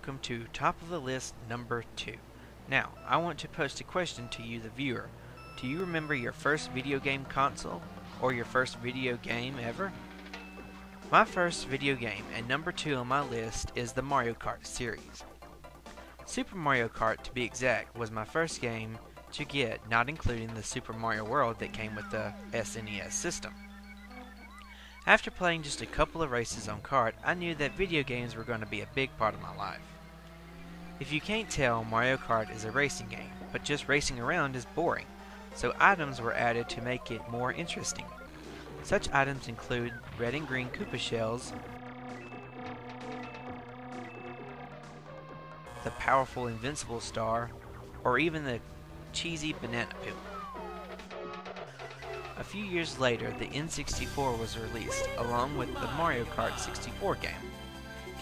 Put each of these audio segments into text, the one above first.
welcome to Top of the List number 2. Now, I want to post a question to you, the viewer. Do you remember your first video game console, or your first video game ever? My first video game, and number 2 on my list, is the Mario Kart series. Super Mario Kart, to be exact, was my first game to get, not including the Super Mario World that came with the SNES system. After playing just a couple of races on Kart, I knew that video games were going to be a big part of my life. If you can't tell, Mario Kart is a racing game, but just racing around is boring, so items were added to make it more interesting. Such items include red and green Koopa shells, the powerful Invincible Star, or even the cheesy banana peel. A few years later, the N64 was released, along with the Mario Kart 64 game.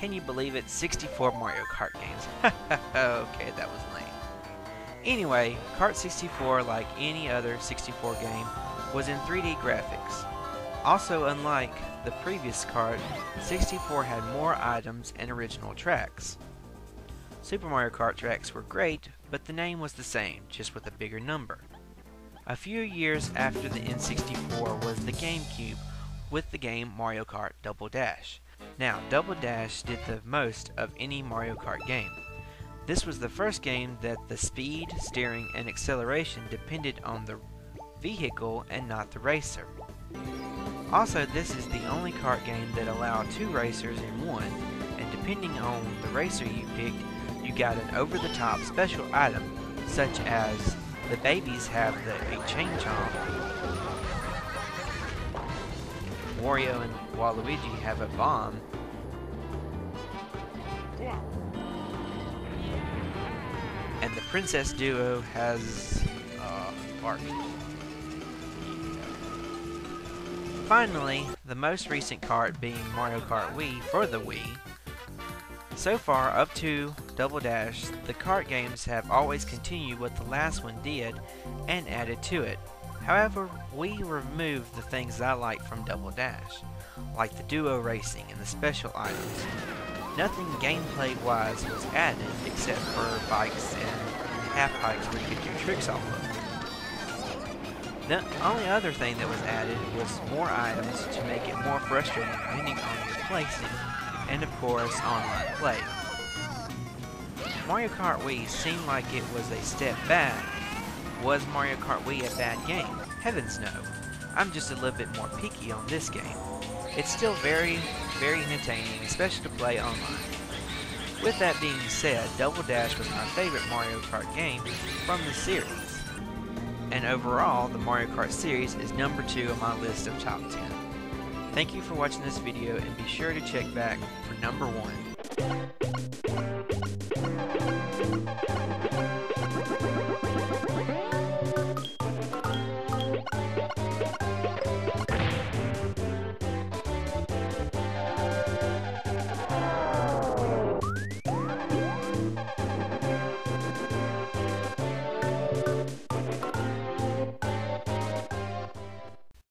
Can you believe it? 64 Mario Kart games. Okay, that was lame. Anyway, Kart 64, like any other 64 game, was in 3D graphics. Also, unlike the previous Kart, 64 had more items and original tracks. Super Mario Kart tracks were great, but the name was the same, just with a bigger number. A few years after the N64 was the GameCube with the game Mario Kart Double Dash. Now, Double Dash did the most of any Mario Kart game. This was the first game that the speed, steering, and acceleration depended on the vehicle and not the racer. Also, this is the only kart game that allowed 2 racers in one, and depending on the racer you picked, you got an over-the-top special item, such as the babies have a chain chomp, Wario and Waluigi have a bomb, and the Princess Duo has Bart. Finally, the most recent kart being Mario Kart Wii for the Wii. So far, up to Double Dash, the kart games have always continued what the last one did and added to it. However, we removed the things I liked from Double Dash, like the duo racing and the special items. Nothing gameplay-wise was added except for bikes and half-pipes where you could do tricks off of. The only other thing that was added was more items to make it more frustrating depending on your placing, and of course, online play. Mario Kart Wii seemed like it was a step back. Was Mario Kart Wii a bad game? Heavens no. I'm just a little bit more picky on this game. It's still very, very entertaining, especially to play online. With that being said, Double Dash was my favorite Mario Kart game from the series. And overall, the Mario Kart series is number 2 on my list of top 10. Thank you for watching this video, and be sure to check back for number 1.